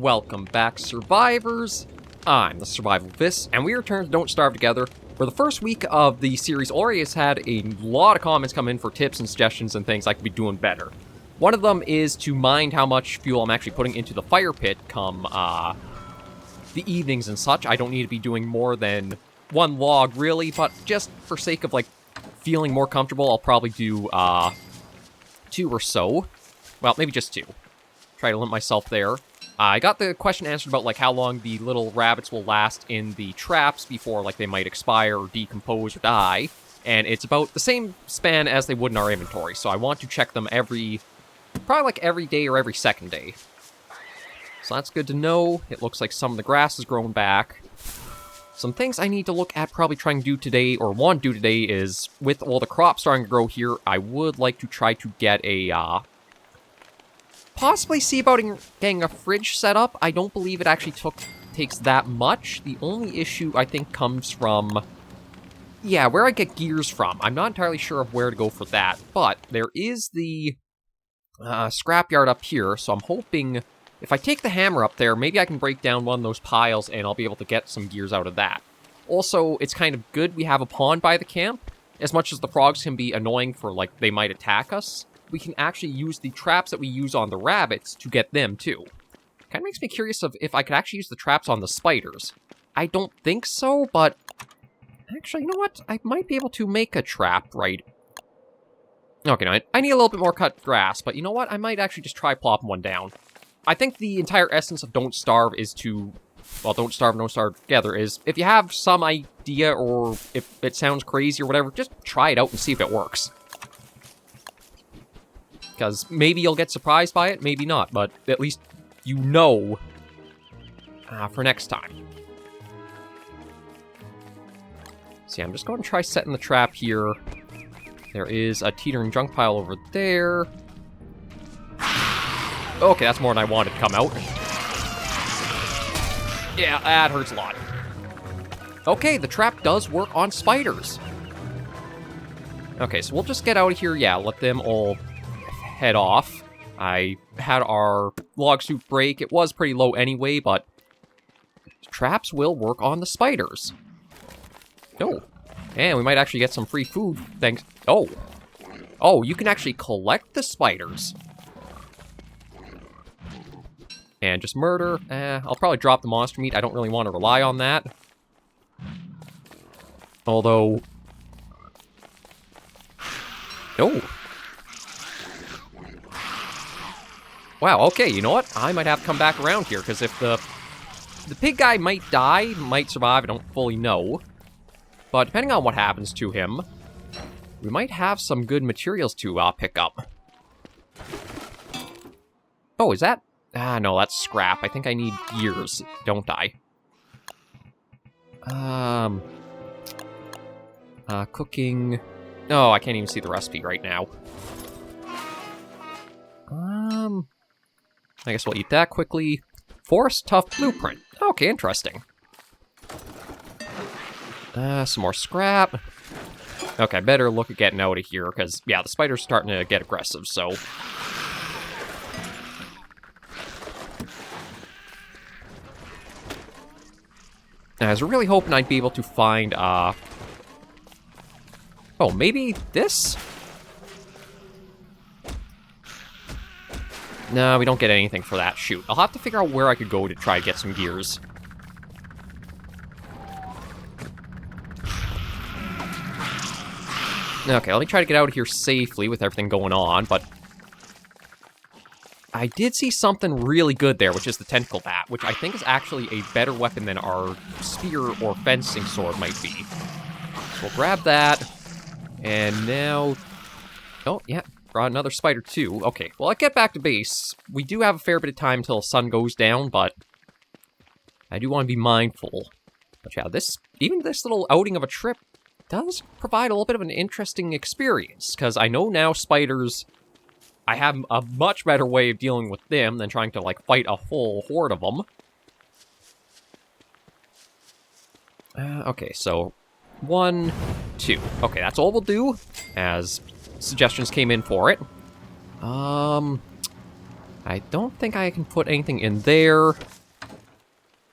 Welcome back, survivors. I'm the Survivalist, and we return to Don't Starve Together. For the first week of the series, Ori has had a lot of comments come in for tips and suggestions and things I could be doing better. One of them is to mind how much fuel I'm actually putting into the fire pit come the evenings and such. I don't need to be doing more than one log, really, but just for sake of, like, feeling more comfortable, I'll probably do 2 or so. Well, maybe just 2. Try to limit myself there. I got the question answered about, like, how long the little rabbits will last in the traps before, like, they might expire or decompose or die. And it's about the same span as they would in our inventory. So I want to check them probably like every day or every second day. So that's good to know. It looks like some of the grass has grown back. Some things I need to look at probably trying to do today, or want to do today, is with all the crops starting to grow here, I would like to try to get a, possibly see about getting a fridge set up. I don't believe it actually takes that much. The only issue, I think, comes from, yeah, where I get gears from. I'm not entirely sure of where to go for that, but there is the scrapyard up here, so I'm hoping if I take the hammer up there, maybe I can break down one of those piles and I'll be able to get some gears out of that. Also, it's kind of good we have a pond by the camp. As much as the frogs can be annoying for, like, they might attack us, we can actually use the traps that we use on the rabbits to get them, too. Kind of makes me curious of if I could actually use the traps on the spiders. I don't think so, but actually, you know what? I might be able to make a trap, right? Okay, no, I need a little bit more cut grass, but you know what? I might actually just try plopping one down. I think the entire essence of Don't Starve is to, well, Don't Starve Together is, if you have some idea or if it sounds crazy or whatever, just try it out and see if it works. Because maybe you'll get surprised by it, maybe not, but at least you know for next time. See, I'm just going to try setting the trap here. There is a teetering junk pile over there. Okay, that's more than I wanted to come out. Yeah, that hurts a lot. Okay, the trap does work on spiders. Okay, so we'll just get out of here. Yeah, let them all head off. I had our log suit break. It was pretty low anyway, but traps will work on the spiders. Oh, and we might actually get some free food, thanks. Oh, you can actually collect the spiders. And just murder. I'll probably drop the monster meat. I don't really want to rely on that. Although... Oh. Wow, okay, you know what? I might have to come back around here, because if the pig guy might die, might survive, I don't fully know. But depending on what happens to him, we might have some good materials to pick up. Oh, is that... no, that's scrap. I think I need gears, don't I? Cooking... Oh, I can't even see the recipe right now. I guess we'll eat that quickly. Forest Tough Blueprint. Okay, interesting. Some more scrap. Okay, better look at getting out of here, because, yeah, the spider's starting to get aggressive, so... I was really hoping I'd be able to find, oh, maybe this? No, we don't get anything for that. Shoot. I'll have to figure out where I could go to try to get some gears. Okay, let me try to get out of here safely with everything going on, but... I did see something really good there, which is the tentacle bat, which I think is actually a better weapon than our spear or fencing sword might be. So we'll grab that, and now... Oh, yeah, brought another spider too. Okay, well, I'll get back to base. We do have a fair bit of time until the sun goes down, but I do want to be mindful. But yeah, even this little outing of a trip does provide a little bit of an interesting experience, because I know now spiders... I have a much better way of dealing with them than trying to, like, fight a whole horde of them. Okay, so 1, 2. Okay, that's all we'll do, as suggestions came in for it. I don't think I can put anything in there.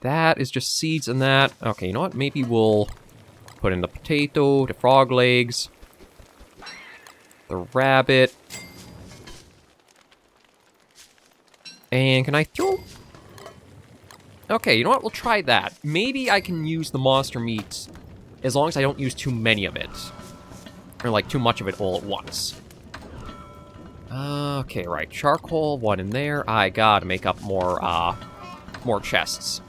That is just seeds and that. Okay, you know what? Maybe we'll put in the potato, the frog legs, the rabbit. And can I throw... Okay, you know what? We'll try that. Maybe I can use the monster meat as long as I don't use too many of it. Or, like, too much of it all at once. Okay, right. Charcoal, one in there. I gotta make up more chests.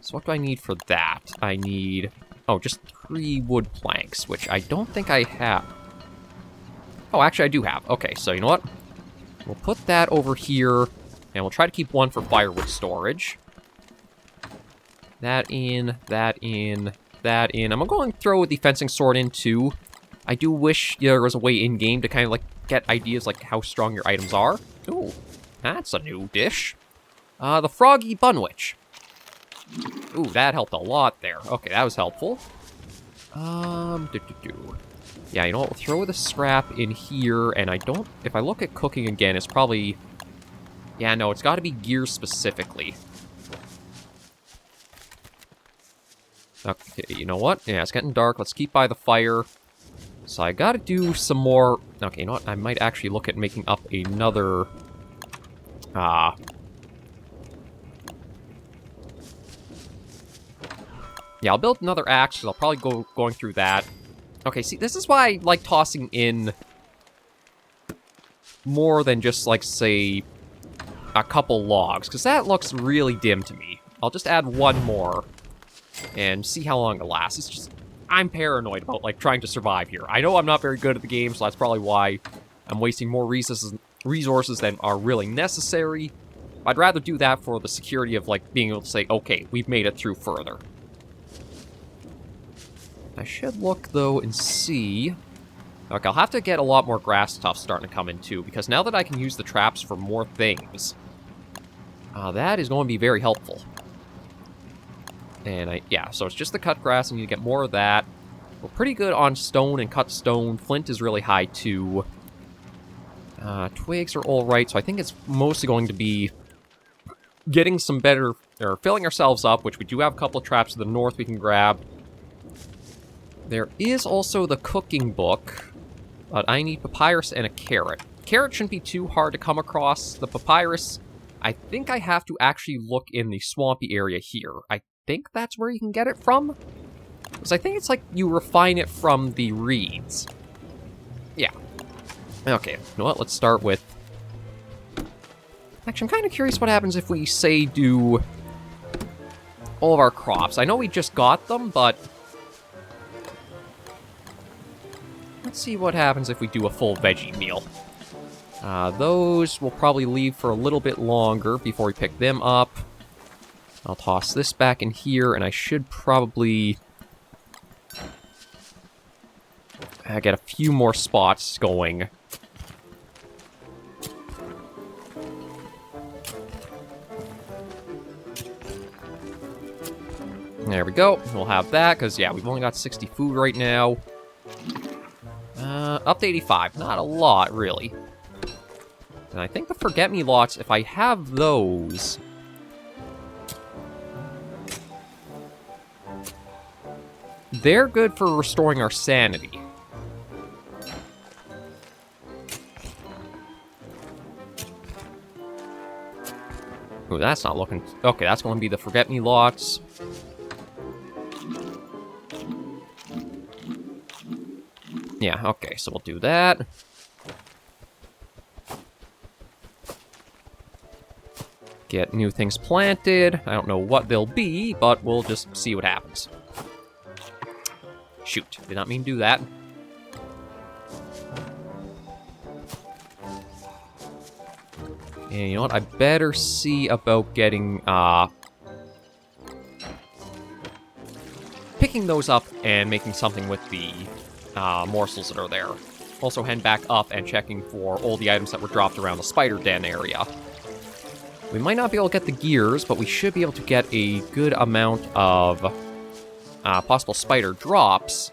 So what do I need for that? I need... Oh, just 3 wood planks, which I don't think I have. Oh, actually, I do have. Okay, so you know what? We'll put that over here, and we'll try to keep 1 for firewood storage. That in, that in, that in. I'm going to throw the fencing sword in, too. I do wish there was a way in-game to kind of, like, get ideas, like, how strong your items are. Ooh, that's a new dish. The Froggy Bunwich. Ooh, that helped a lot there. Okay, that was helpful. Yeah, you know what? We'll throw the scrap in here, and I don't... If I look at cooking again, it's probably... Yeah, no, it's got to be gear specifically. Okay, you know what? Yeah, it's getting dark. Let's keep by the fire. So I gotta do some more... Okay, you know what? I might actually look at making up another... Yeah, I'll build another axe, because I'll probably going through that. Okay, see, this is why I like tossing in more than just, like, say, a couple logs, because that looks really dim to me. I'll just add 1 more and see how long it lasts. It's just, I'm paranoid about, like, trying to survive here. I know I'm not very good at the game, so that's probably why I'm wasting more resources than are really necessary. I'd rather do that for the security of, like, being able to say, okay, we've made it through further. I should look, though, and see... Okay, I'll have to get a lot more grass stuff starting to come in, too, because now that I can use the traps for more things, that is going to be very helpful. And yeah, so it's just the cut grass, I need to get more of that. We're pretty good on stone and cut stone. Flint is really high, too. Twigs are alright, so I think it's mostly going to be getting some better... Or filling ourselves up, which we do have a couple of traps to the north we can grab. There is also the cooking book, but I need papyrus and a carrot. Carrot shouldn't be too hard to come across. The papyrus, I think I have to actually look in the swampy area here. I think that's where you can get it from? Because I think it's like you refine it from the reeds. Yeah. Okay, you know what? Let's start with... Actually, I'm kind of curious what happens if we, say, do all of our crops. I know we just got them, but... Let's see what happens if we do a full veggie meal. Those we'll probably leave for a little bit longer before we pick them up. I'll toss this back in here, and I should probably get a few more spots going. There we go. We'll have that, because, yeah, we've only got 60 food right now. Up to 85. Not a lot, really. And I think the forget-me-lots, if I have those... They're good for restoring our sanity. Ooh, that's not looking... Okay, that's going to be the forget-me-lots. Yeah, okay, so we'll do that. Get new things planted. I don't know what they'll be, but we'll just see what happens. Shoot, did not mean to do that. And you know what, I better see about getting, picking those up and making something with the morsels that are there. Also head back up and checking for all the items that were dropped around the spider den area. We might not be able to get the gears, but we should be able to get a good amount of possible spider drops.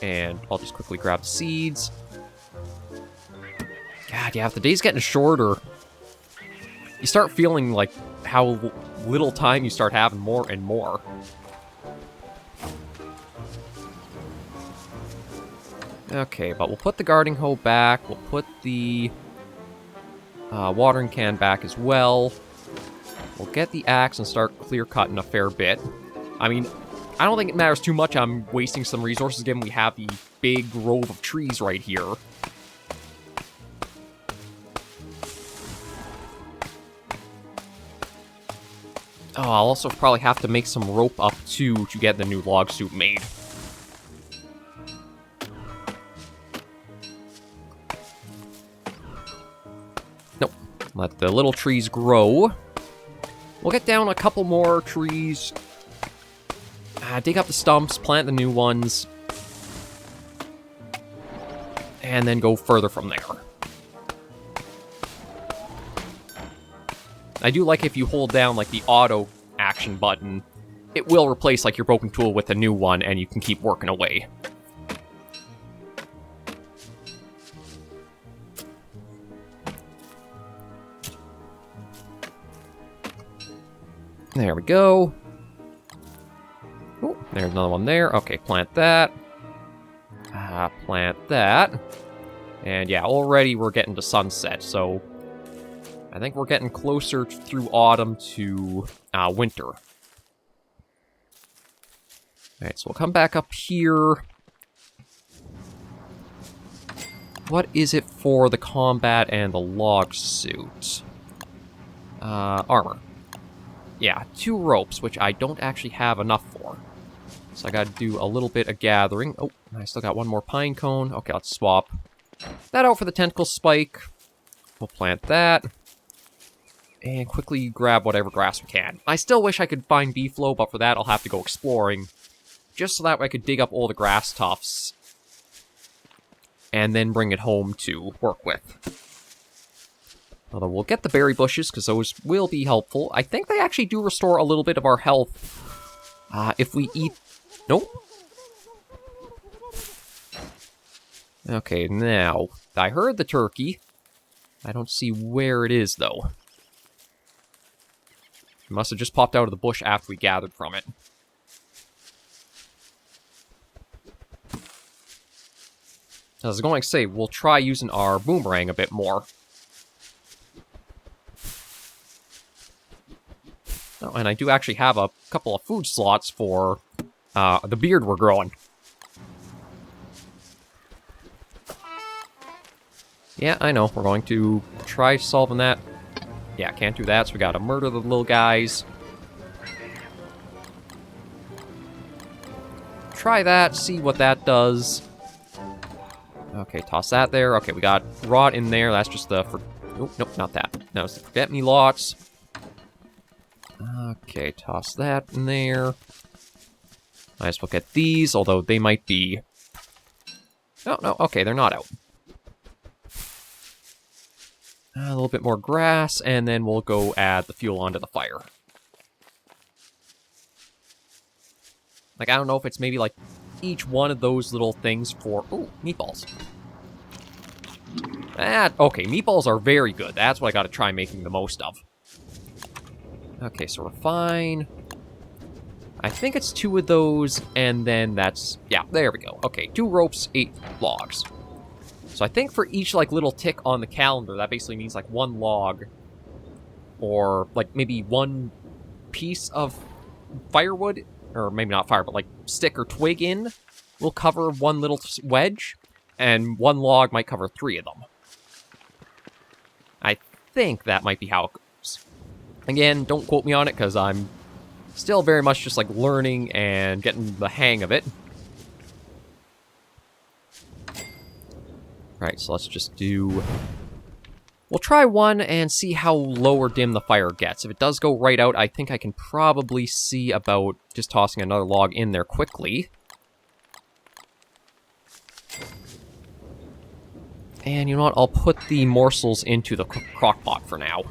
And I'll just quickly grab the seeds. God, yeah, if the day's getting shorter, you start feeling like how little time you start having more and more. Okay, but we'll put the gardening hoe back. We'll put the watering can back as well. We'll get the axe and start clear-cutting a fair bit. I mean, I don't think it matters too much I'm wasting some resources given we have the big grove of trees right here. Oh, I'll also probably have to make some rope up, too, to get the new log suit made. Nope. Let the little trees grow. We'll get down a couple more trees. Dig up the stumps, plant the new ones. And then go further from there. I do like if you hold down, like, the auto action button, it will replace, like, your broken tool with a new one, and you can keep working away. There we go. Oh, there's another one there. Okay, plant that. Plant that. And yeah, already we're getting to sunset, so I think we're getting closer through autumn to winter. Alright, so we'll come back up here. What is it for the combat and the log suit? Armor. Yeah, 2 ropes, which I don't actually have enough for. So I gotta do a little bit of gathering. Oh, I still got one more pine cone. Okay, let's swap that out for the tentacle spike. We'll plant that. And quickly grab whatever grass we can. I still wish I could find beefalo, but for that I'll have to go exploring. Just so that way I could dig up all the grass tufts. And then bring it home to work with. Although we'll get the berry bushes, because those will be helpful. I think they actually do restore a little bit of our health. If we eat... Nope. Okay, now, I heard the turkey. I don't see where it is, though. It must have just popped out of the bush after we gathered from it. I was going to say, we'll try using our boomerang a bit more. Oh, and I do actually have a couple of food slots for the beard we're growing. Yeah, I know. We're going to try solving that. Yeah, can't do that, so we gotta murder the little guys. Try that, see what that does. Okay, toss that there. Okay, we got rot in there. That's just the... Oh, nope, not that. That was the forget-me-lots. Okay, toss that in there. Might as well get these, although they might be... Oh, no, okay, they're not out. A little bit more grass, and then we'll go add the fuel onto the fire. Like, I don't know if it's maybe, like, each one of those little things for... Ooh, meatballs. Okay, meatballs are very good. That's what I gotta try making the most of. Okay, so we're fine. I think it's 2 of those, and then that's... Yeah, there we go. Okay, 2 ropes, 8 logs. So I think for each, like, little tick on the calendar, that basically means, like, 1 log. Or, like, maybe 1 piece of firewood. Or maybe not fire, but, like, stick or twig in will cover 1 little wedge. And 1 log might cover 3 of them. I think that might be how it goes. Again, don't quote me on it, because I'm still very much just, like, learning and getting the hang of it. Right, so let's just do... We'll try 1 and see how low or dim the fire gets. If it does go right out, I think I can probably see about just tossing another log in there quickly. And you know what? I'll put the morsels into the crock pot for now.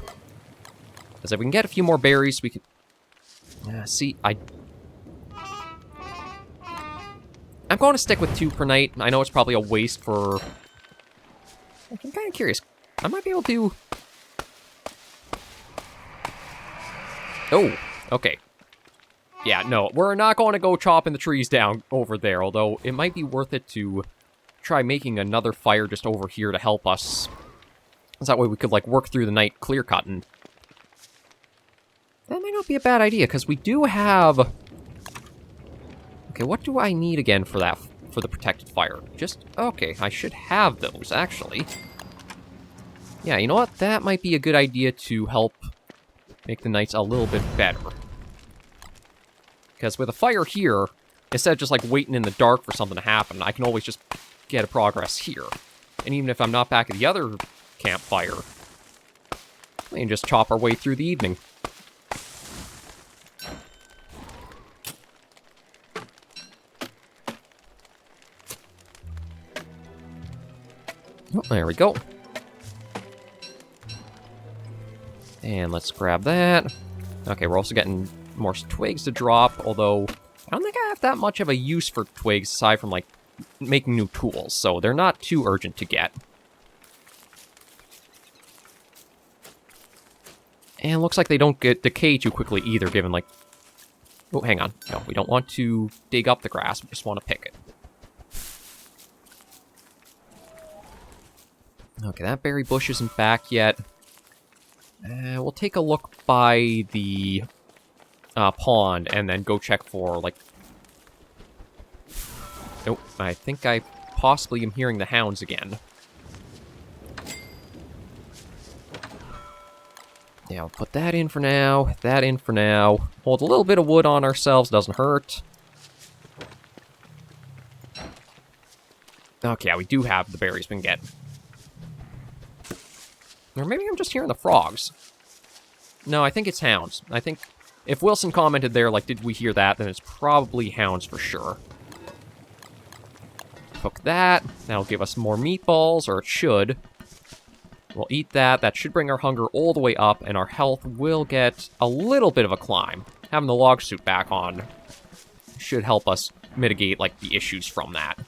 Because if we can get a few more berries, we can... see, I'm going to stick with 2 per night. I know it's probably a waste for... I'm kind of curious. I might be able to... Oh, okay. Yeah, no, we're not going to go chopping the trees down over there, although it might be worth it to try making another fire just over here to help us. So that way we could, like, work through the night clear-cutting. That might not be a bad idea, because we do have... Okay, what do I need again for that, for the protected fire? Just, okay, I should have those, actually. Yeah, you know what? That might be a good idea to help make the nights a little bit better. Because with a fire here, instead of just, like, waiting in the dark for something to happen, I can always just get a progress here. And even if I'm not back at the other campfire, we can just chop our way through the evening. Oh, there we go. And let's grab that. Okay, we're also getting more twigs to drop, although I don't think I have that much of a use for twigs aside from, like, making new tools, so they're not too urgent to get. And looks like they don't get decay too quickly either, given, like... Oh, hang on. No, we don't want to dig up the grass, we just want to pick it. Okay, that berry bush isn't back yet. We'll take a look by the pond and then go check for, like... Oh, I think I possibly am hearing the hounds again. Yeah, I'll put that in for now, that in for now. Hold a little bit of wood on ourselves, doesn't hurt. Okay, yeah, we do have the berries we can get. Or maybe I'm just hearing the frogs. No, I think it's hounds. I think if Wilson commented there, like, did we hear that, then it's probably hounds for sure. Cook that. That'll give us more meatballs, or it should. We'll eat that. That should bring our hunger all the way up, and our health will get a little bit of a climb. Having the log suit back on should help us mitigate, like, the issues from that.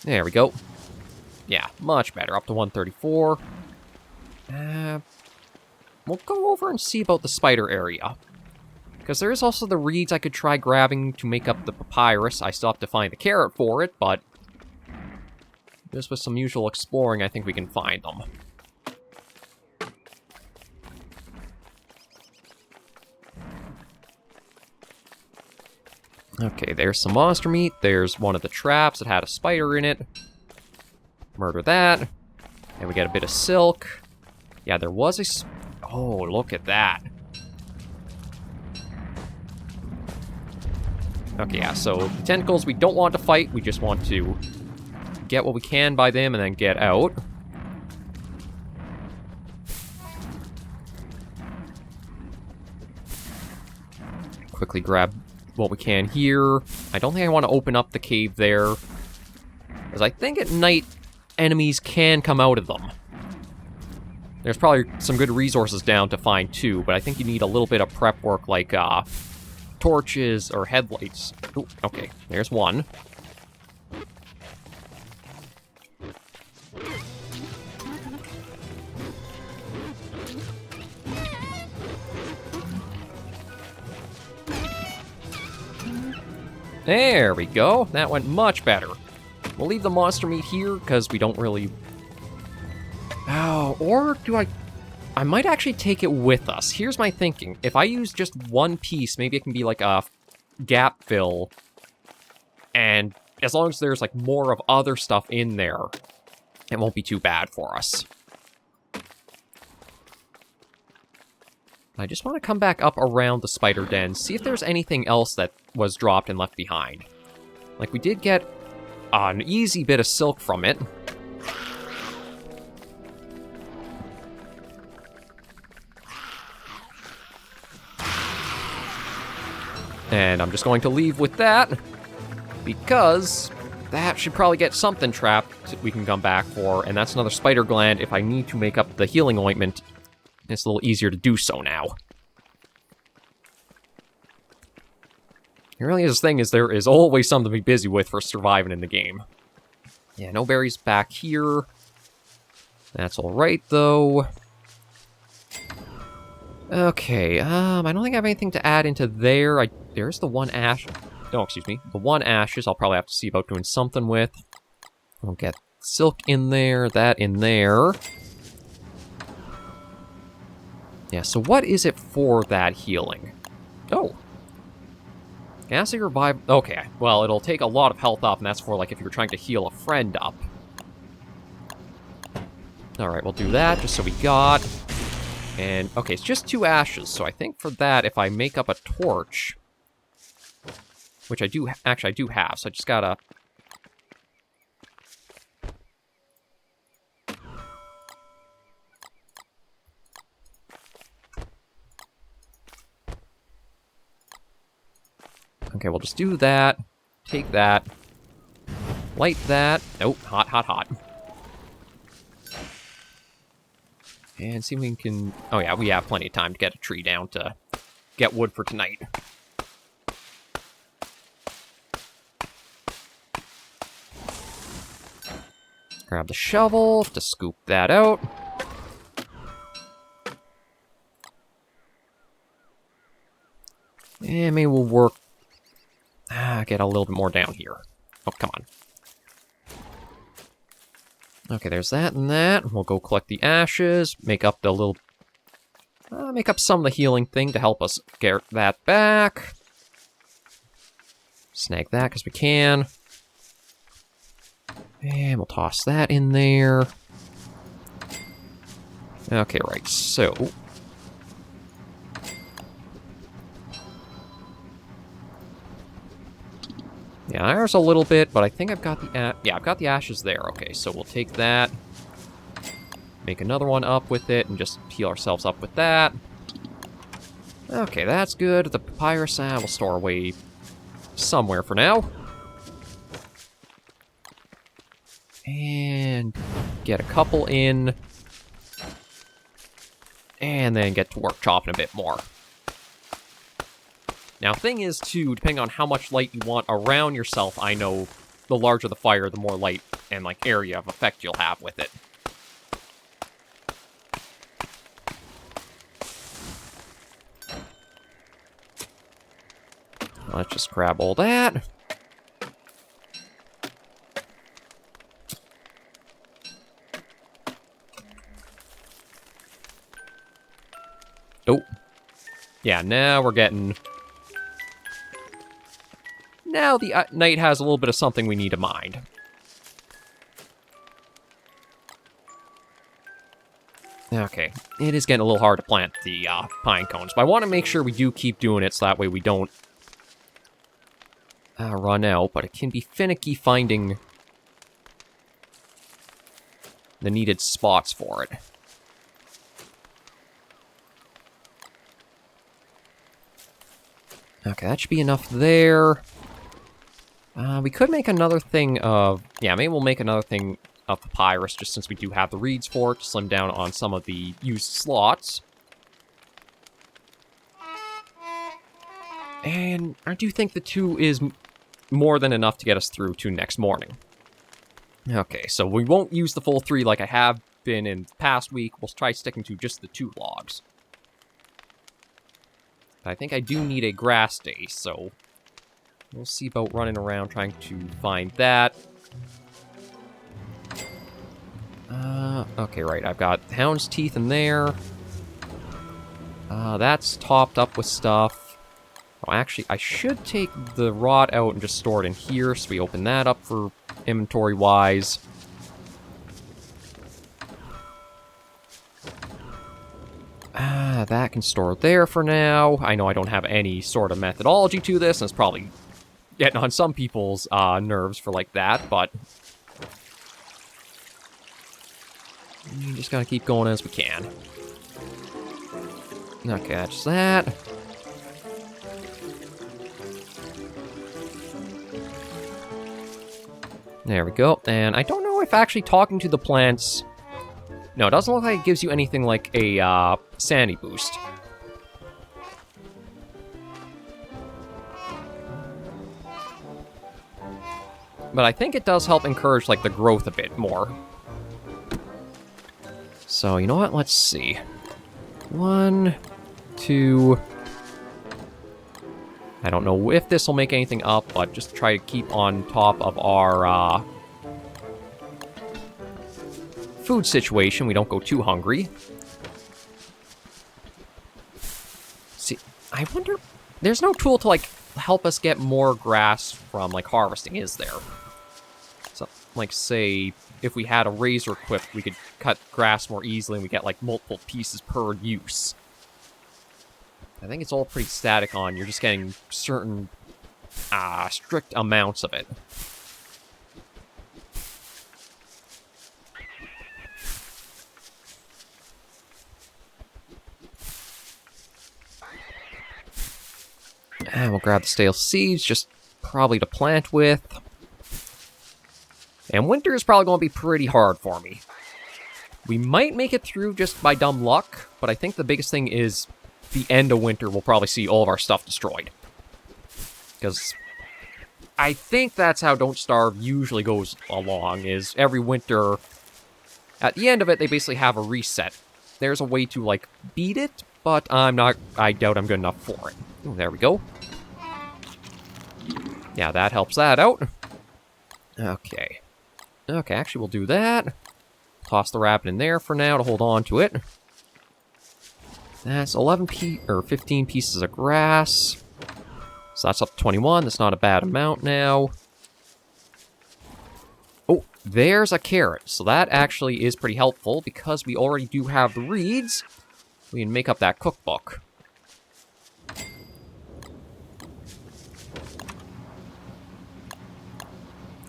There we go. Yeah, much better. Up to 134. We'll go over and see about the spider area. Because there is also the reeds I could try grabbing to make up the papyrus. I still have to find the carrot for it, but... just with some usual exploring, I think we can find them. Okay, there's some monster meat. There's one of the traps that had a spider in it. Murder that. And we get a bit of silk. Yeah, there was a... Oh, look at that. Okay, yeah, so the tentacles we don't want to fight. We just want to get what we can by them and then get out. Quickly grab what we can here. I don't think I want to open up the cave there, because I think at night enemies can come out of them. There's probably some good resources down to find too, but I think you need a little bit of prep work like torches or headlights. Ooh, okay, there's one. There we go. That went much better. We'll leave the monster meat here, because we don't really... Oh, or do I might actually take it with us. Here's my thinking. If I use just one piece, maybe it can be like a gap fill. And as long as there's like more of other stuff in there, it won't be too bad for us. I just want to come back up around the spider den, see if there's anything else that was dropped and left behind. Like, we did get an easy bit of silk from it. And I'm just going to leave with that, because that should probably get something trapped we can come back for, and that's another spider gland. If I need to make up the healing ointment, it's a little easier to do so now. The really is thing is there is always something to be busy with for surviving in the game. Yeah, no berries back here. That's alright, though. Okay, I don't think I have anything to add into there. There's the one ash. No, excuse me. The one ashes I'll probably have to see about doing something with. We'll get silk in there, that in there. Yeah, so what is it for that healing? Oh. Acid revive. Okay, well, it'll take a lot of health up, and that's for, like, if you're trying to heal a friend up. Alright, we'll do that, just so we got. And, okay, it's just 2 ashes, so I think for that, if I make up a torch, which I do, actually, I do have, so I just gotta... Okay, we'll just do that, take that, light that. Nope, hot, hot, hot. And see if we can... Oh yeah, we have plenty of time to get a tree down to get wood for tonight. Grab the shovel to scoop that out. And maybe we'll work... get a little bit more down here. Oh, come on. Okay, there's that and that. We'll go collect the ashes, make up the little... make up some of the healing thing to help us get that back. Snag that because we can. And we'll toss that in there. Okay, right, so... Yeah, there's a little bit, but I think I've got the... yeah, I've got the ashes there. Okay, so we'll take that. Make another one up with it, and just heal ourselves up with that. Okay, that's good. The papyrus, we'll store away somewhere for now. And get a couple in. And then get to work chopping a bit more. Now, thing is, too, depending on how much light you want around yourself, I know the larger the fire, the more light and, like, area of effect you'll have with it. Let's just grab all that. Oh. Yeah, now we're getting... Now the night has a little bit of something we need to mind. Okay, it is getting a little hard to plant the pine cones, but I want to make sure we do keep doing it so that way we don't run out, but it can be finicky finding the needed spots for it. Okay, that should be enough there. We could make another thing of... Yeah, maybe we'll make another thing of papyrus, just since we do have the reeds for it, to slim down on some of the used slots. And I do think the 2 is more than enough to get us through to next morning. Okay, so we won't use the full 3 like I have been in the past week. We'll try sticking to just the 2 logs. But I think I do need a grass day, so... We'll see about running around trying to find that. Okay, right. I've got hound's teeth in there. That's topped up with stuff. Oh, actually, I should take the rod out and just store it in here, so we open that up for inventory-wise. That can store there for now. I know I don't have any sort of methodology to this, and it's probably getting on some people's nerves for like that, but we just gotta keep going as we can. Okay, that's that. There we go. And I don't know if actually talking to the plants... No, it doesn't look like it gives you anything like a sanity boost. But I think it does help encourage, like, the growth a bit more. So, you know what? Let's see. 1, 2... I don't know if this will make anything up, but just try to keep on top of our, food situation. We don't go too hungry. See, I wonder... There's no tool to, like, help us get more grass from, like, harvesting, is there? So, like, say, if we had a razor equipped, we could cut grass more easily and we get, like, multiple pieces per use. I think it's all pretty static on. You're just getting certain, strict amounts of it. And we'll grab the stale seeds, just probably to plant with. And winter is probably going to be pretty hard for me. We might make it through just by dumb luck, but I think the biggest thing is the end of winter we'll probably see all of our stuff destroyed. Because I think that's how Don't Starve usually goes along, is every winter, at the end of it, they basically have a reset. There's a way to, like, beat it, but I doubt I'm good enough for it. Ooh, there we go. Yeah, that helps that out. Okay. Okay, actually we'll do that. Toss the rabbit in there for now to hold on to it. That's 15 pieces of grass. So that's up to 21. That's not a bad amount now. Oh, there's a carrot. So that actually is pretty helpful because we already do have the reeds. We can make up that cookbook.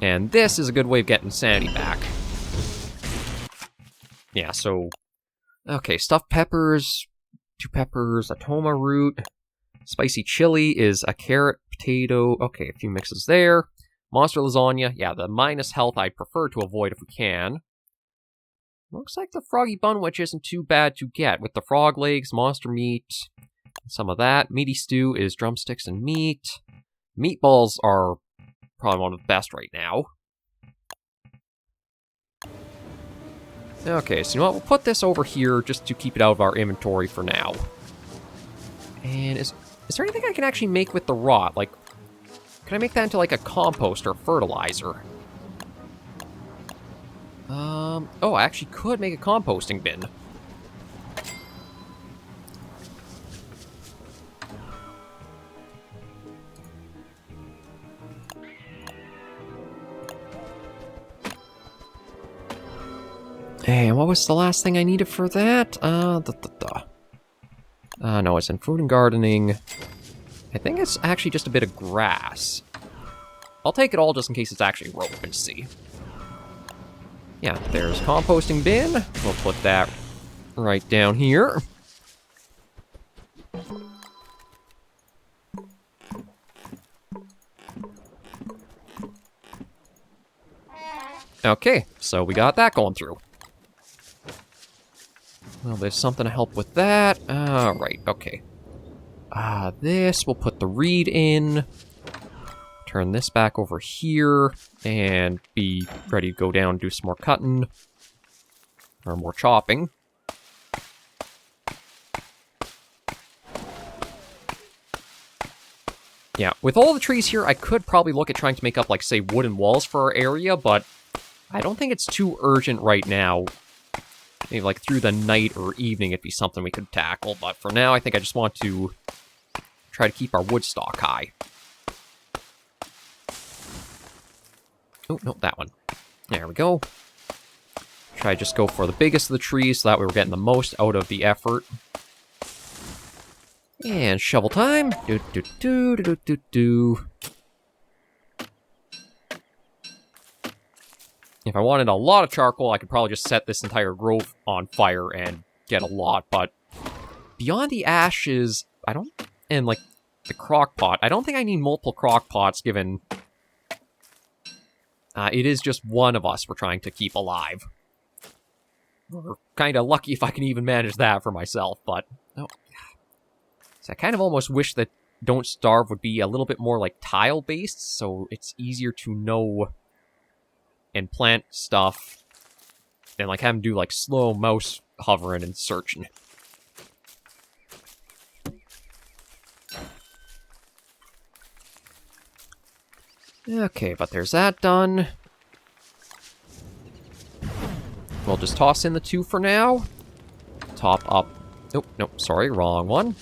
And this is a good way of getting sanity back. Yeah, so... Okay, stuffed peppers, 2 peppers, a toma root. Spicy chili is a carrot, potato. Okay, a few mixes there. Monster lasagna. Yeah, the minus health I'd prefer to avoid if we can. Looks like the froggy bunwich isn't too bad to get, with the frog legs, monster meat, some of that. Meaty stew is drumsticks and meat. Meatballs are probably one of the best right now. Okay, so you know what? We'll put this over here just to keep it out of our inventory for now. And is there anything I can actually make with the rot? Like, can I make that into like a compost or fertilizer? Oh, I actually could make a composting bin. And what was the last thing I needed for that? No, it's in food and gardening. I think it's actually just a bit of grass. I'll take it all just in case it's actually rope and see. Yeah, there's composting bin. We'll put that right down here. Okay, so we got that going through. Well, there's something to help with that. Right, okay. This, we'll put the reed in. Turn this back over here. And be ready to go down and do some more cutting. Or more chopping. Yeah, with all the trees here, I could probably look at trying to make up, like, say, wooden walls for our area, but I don't think it's too urgent right now. Maybe, like, through the night or evening it'd be something we could tackle, but for now, I think I just want to try to keep our wood stock high. Oh, no, that one. There we go. Try to just go for the biggest of the trees, so that way we're getting the most out of the effort. And shovel time. Do-do-do-do-do-do-do. If I wanted a lot of charcoal, I could probably just set this entire grove on fire and get a lot, but beyond the ashes, I don't... And, like, the crock pot, I don't think I need multiple crock pots, given... it is just one of us we're trying to keep alive. We're kind of lucky if I can even manage that for myself, but... Oh. So I kind of almost wish that Don't Starve would be a little bit more, like, tile-based, so it's easier to know and plant stuff, and like have him do like slow mouse hovering and searching. Okay, but there's that done. We'll just toss in the 2 for now. Top up. Oh, nope, sorry, wrong one.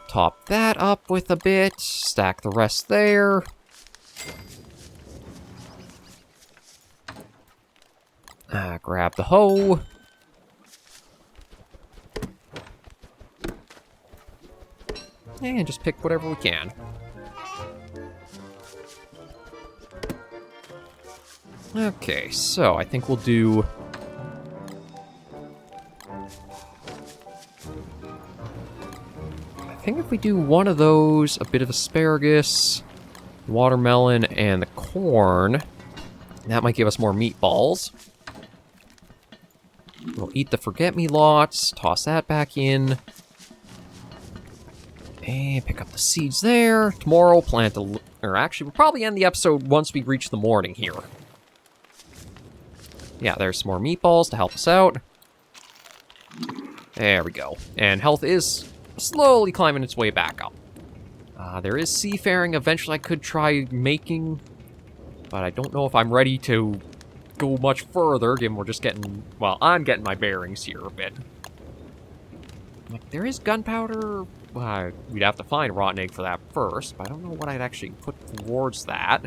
Top that up with a bit. Stack the rest there. Grab the hoe. And just pick whatever we can. Okay, so I think we'll do... I think if we do one of those, a bit of asparagus, watermelon, and the corn, that might give us more meatballs. We'll eat the forget-me-lots, toss that back in. And pick up the seeds there. Tomorrow, plant a... Or actually, we'll probably end the episode once we reach the morning here. Yeah, there's some more meatballs to help us out. There we go. And health is slowly climbing its way back up. There is seafaring eventually I could try making, but I don't know if I'm ready to go much further, given we're just getting... Well, I'm getting my bearings here a bit. Like, there is gunpowder... we'd have to find a rotten egg for that first, but I don't know what I'd actually put towards that.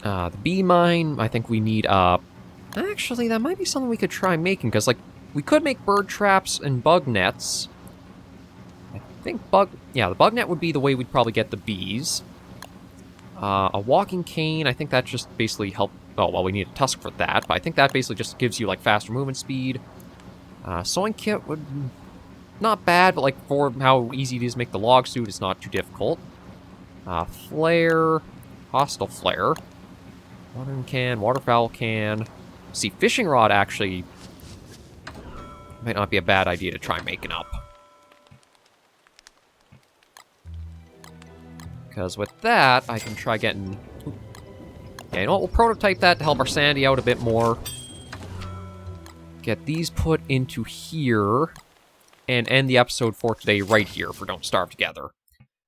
The bee mine, I think we need, actually, that might be something we could try making, because, like, we could make bird traps and bug nets. I think the bug net would be the way we'd probably get the bees. A walking cane, I think that just basically help... Oh, well, we need a tusk for that, but I think that basically just gives you, like, faster movement speed. Sewing kit would... Not bad, but, like, for how easy it is to make the log suit, it's not too difficult. Flare... Hostile flare. Watering can, waterfowl can. See, fishing rod actually might not be a bad idea to try making up. Because with that, I can try getting... Yeah, you know what? We'll prototype that to help our sanity out a bit more. Get these put into here. And end the episode for today right here for Don't Starve Together.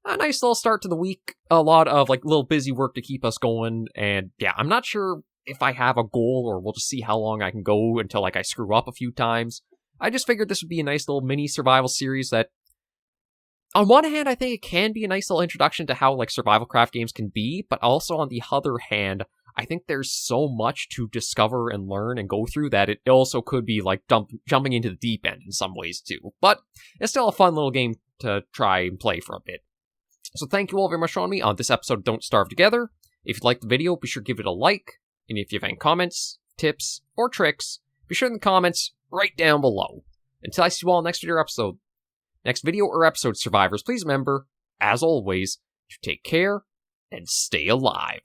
A nice little start to the week. A lot of, like, little busy work to keep us going. And, yeah, I'm not sure if I have a goal or we'll just see how long I can go until, like, I screw up a few times. I just figured this would be a nice little mini survival series that, on one hand, I think it can be a nice little introduction to how, like, survival craft games can be, but also on the other hand, I think there's so much to discover and learn and go through that it also could be, like, jumping into the deep end in some ways, too. But it's still a fun little game to try and play for a bit. So thank you all very much for joining me on this episode of Don't Starve Together. If you liked the video, be sure to give it a like. And if you have any comments, tips, or tricks, be sure in the comments right down below. Until I see you all next video or episode, survivors, please remember, as always, to take care and stay alive.